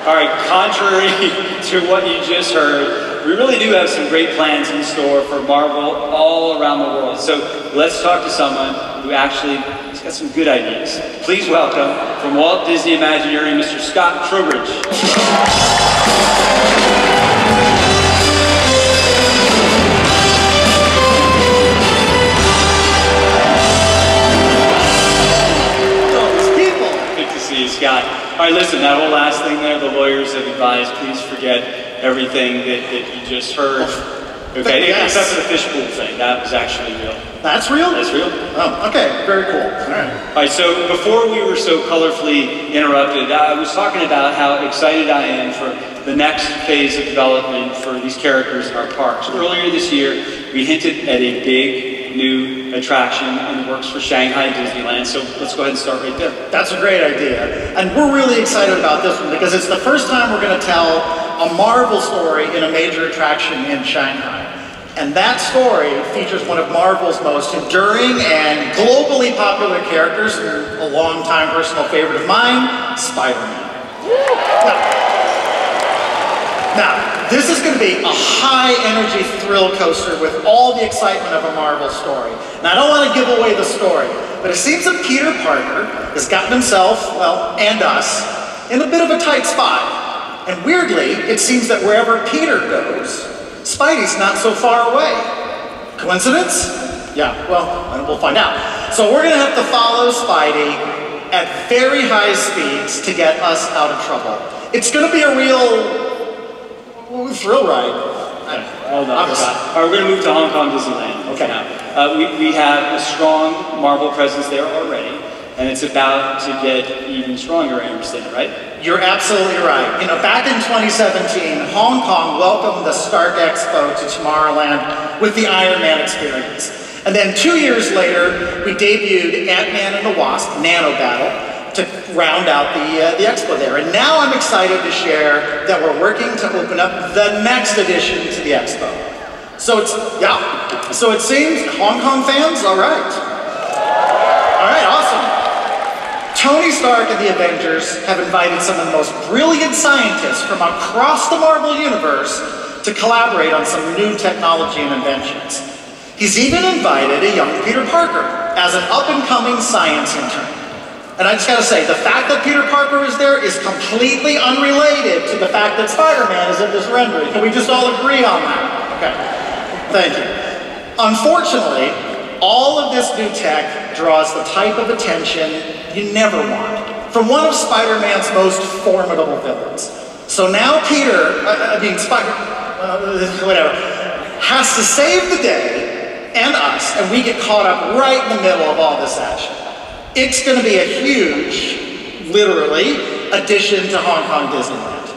All right, contrary to what you just heard, we really do have some great plans in store for Marvel all around the world. So let's talk to someone who actually has got some good ideas. Please welcome, from Walt Disney Imagineering, Mr. Scott Trowbridge. Scott. All right, listen, that whole last thing there, the lawyers have advised, please forget everything that you just heard. Okay, yes. Except for the fishbowl thing, that was actually real. That's real? That's real. Oh, okay, very cool. All right. All right, so before we were so colorfully interrupted, I was talking about how excited I am for the next phase of development for these characters in our parks. Earlier this year, we hinted at a big new attraction in the works for Shanghai Disneyland, so let's go ahead and start right there. That's a great idea. And we're really excited about this one because it's the first time we're going to tell a Marvel story in a major attraction in Shanghai. And that story features one of Marvel's most enduring and globally popular characters, and a longtime personal favorite of mine, Spider-Man. Now, this is going to be a high-energy thrill coaster with all the excitement of a Marvel story. Now, I don't want to give away the story, but it seems that Peter Parker has gotten himself, well, and us, in a bit of a tight spot. And weirdly, it seems that wherever Peter goes, Spidey's not so far away. Coincidence? Yeah, well, we'll find out. So we're going to have to follow Spidey at very high speeds to get us out of trouble. It's going to be a real thrill ride. Hold on. All right, we're going to move to Hong Kong Disneyland. Okay. Now, we have a strong Marvel presence there already, and it's about to get even stronger, I understand, right? You're absolutely right. You know, back in 2017, Hong Kong welcomed the Stark Expo to Tomorrowland with the Iron Man experience. And then 2 years later, we debuted Ant-Man and the Wasp, Nano Battle, to round out the expo there. And now I'm excited to share that we're working to open up the next edition to the expo. So it seems Hong Kong fans, all right. All right, awesome. Tony Stark and the Avengers have invited some of the most brilliant scientists from across the Marvel Universe to collaborate on some new technology and inventions. He's even invited a young Peter Parker as an up-and-coming science intern. And I just gotta say, the fact that Peter Parker is there is completely unrelated to the fact that Spider-Man is in this rendering. Can we just all agree on that? Okay, thank you. Unfortunately, all of this new tech draws the type of attention you never want from one of Spider-Man's most formidable villains. So now Peter, has to save the day and us, and we get caught up right in the middle of all this action. It's going to be a huge, literally, addition to Hong Kong Disneyland.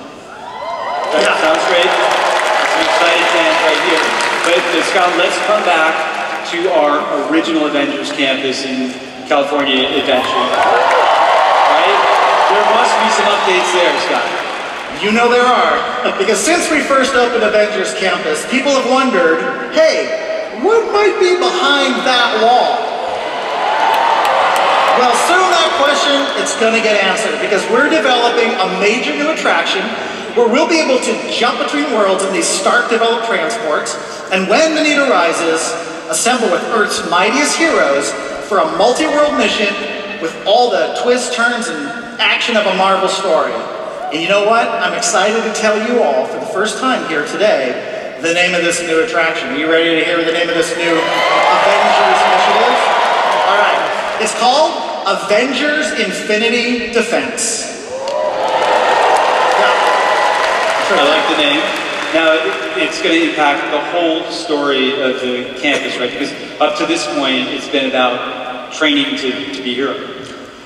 That sounds great. That's an excited dance right here. But Scott, let's come back to our original Avengers campus in California Adventure. Right? There must be some updates there, Scott. You know there are. Because since we first opened Avengers Campus, people have wondered, hey, what might be behind that wall? Well, soon that question, it's going to get answered because we're developing a major new attraction where we'll be able to jump between worlds in these Stark-developed transports, and when the need arises, assemble with Earth's mightiest heroes for a multi-world mission with all the twists, turns, and action of a Marvel story. And you know what? I'm excited to tell you all, for the first time here today, the name of this new attraction. Are you ready to hear the name of this new Avengers initiative? All right. It's called Avengers Infinity Defense. I like the name. Now, it's going to impact the whole story of the campus, right? Because up to this point, it's been about training to be a hero.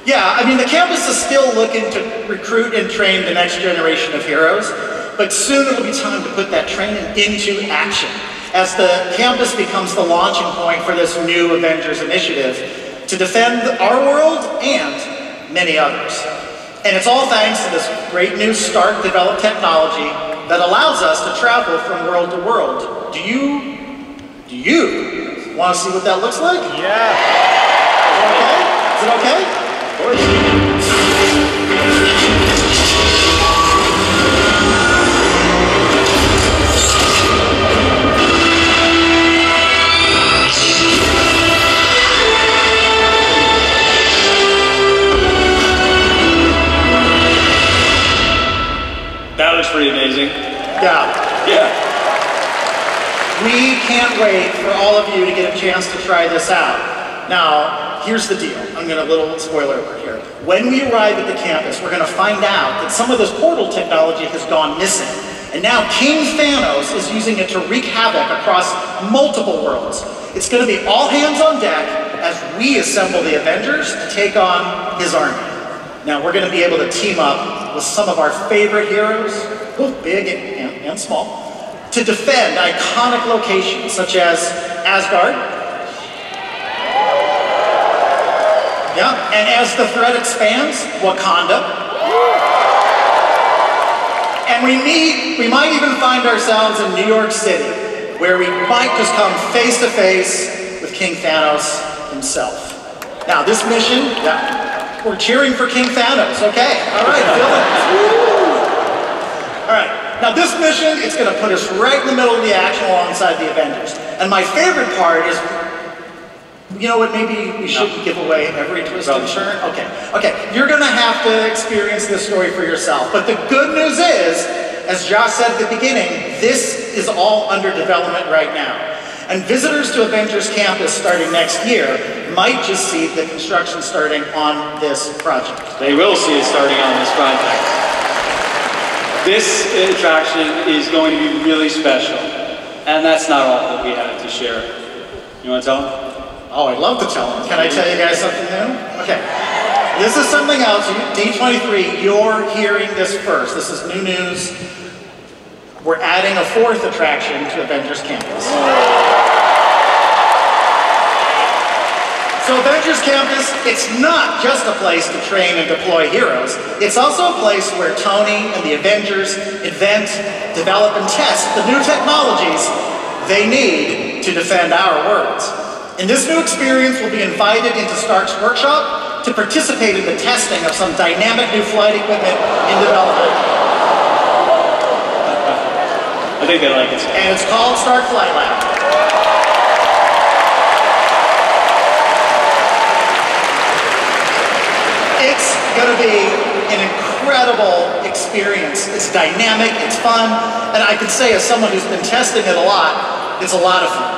Yeah, I mean, the campus is still looking to recruit and train the next generation of heroes, but soon it'll be time to put that training into action as the campus becomes the launching point for this new Avengers initiative to defend our world and many others. And it's all thanks to this great new Stark-developed technology that allows us to travel from world to world. Do you want to see what that looks like? Yeah. Is it okay? Is it okay? Of course. looks pretty amazing. Yeah. Yeah. We can't wait for all of you to get a chance to try this out. Now, here's the deal. I'm going to little spoiler alert here. When we arrive at the campus, we're going to find out that some of this portal technology has gone missing. And now King Thanos is using it to wreak havoc across multiple worlds. It's going to be all hands on deck as we assemble the Avengers to take on his army. Now, we're going to be able to team up with some of our favorite heroes, both big and small, to defend iconic locations such as Asgard. Yeah, and as the threat expands, Wakanda. And we might even find ourselves in New York City, where we might just come face to face with King Thanos himself. Now, this mission, yeah, we're cheering for King Thanos, okay? All right, villains. All right. Now this mission, it's going to put us right in the middle of the action alongside the Avengers. And my favorite part is, you know what, maybe we shouldn't give away every twist and turn? Okay, you're going to have to experience this story for yourself. But the good news is, as Josh said at the beginning, this is all under development right now. And visitors to Avengers Campus starting next year might just see the construction starting on this project. They will see it starting on this project. This attraction is going to be really special, and that's not all that we have to share. You want to tell them? Oh, I'd love to tell them. Can I tell you guys something new? Okay. This is something else. D23, you're hearing this first. This is new news. We're adding a fourth attraction to Avengers Campus. So Avengers Campus, it's not just a place to train and deploy heroes. It's also a place where Tony and the Avengers invent, develop, and test the new technologies they need to defend our worlds. In this new experience, we'll be invited into Stark's workshop to participate in the testing of some dynamic new flight equipment in development. I think they like it. And it's called Stark Flight Lab. It's going to be an incredible experience. It's dynamic, it's fun, and I can say as someone who's been testing it a lot, it's a lot of fun.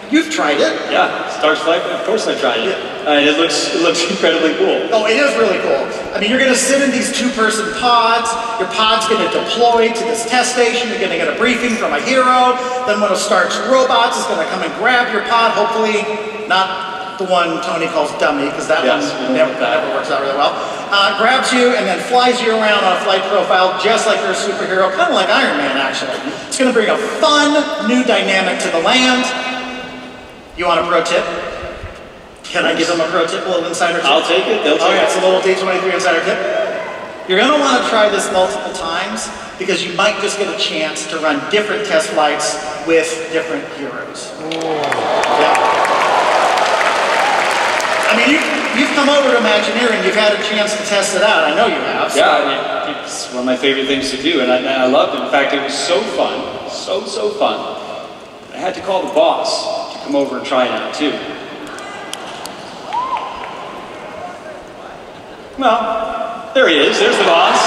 You've tried it. Yeah, Stark's Flight, of course I tried it. It looks incredibly cool. Oh, it is really cool. I mean, you're going to sit in these two-person pods. Your pod's going to deploy to this test station. You're going to get a briefing from a hero. Then one of Stark's robots is going to come and grab your pod, hopefully not the one Tony calls dummy, because that one never works out really well. Grabs you and then flies you around on a flight profile just like you're a superhero, kind of like Iron Man, actually. It's going to bring a fun, new dynamic to the land. You want a pro tip? Can I give them a pro tip, a little insider tip? I'll take it. They'll take it. It's a little D23 insider tip. You're going to want to try this multiple times because you might just get a chance to run different test flights with different heroes. Yeah. I mean, you've come over to Imagineering, you've had a chance to test it out. I know you have. So. Yeah, I mean, it's one of my favorite things to do, and I loved it. In fact, it was so fun, so fun. I had to call the boss to come over and try it out, too. Well, there he is. There's the boss.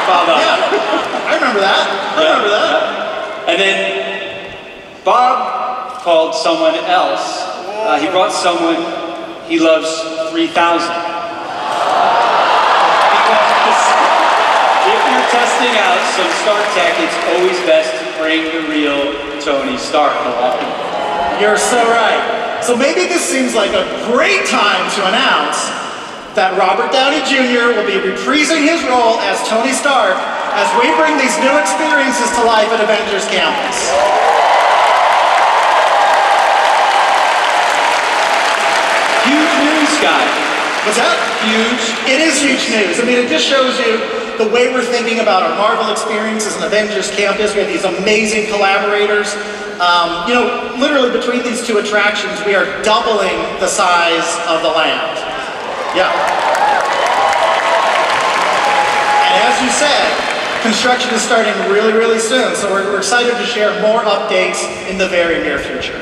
Bob. Yeah, I remember that. I remember that. Yeah. And then Bob called someone else. He brought someone he loves 3,000. Because if you're testing out some Stark tech, it's always best to bring the real Tony Stark along. You're so right. So maybe this seems like a great time to announce that Robert Downey Jr. will be reprising his role as Tony Stark as we bring these new experiences to life at Avengers Campus. Huge news, guys. What's that? Huge. It is huge news. I mean, it just shows you the way we're thinking about our Marvel experiences in Avengers Campus. We have these amazing collaborators. You know, literally between these two attractions, we are doubling the size of the land. Yeah. And as you said, construction is starting really, really soon. So we're excited to share more updates in the very near future.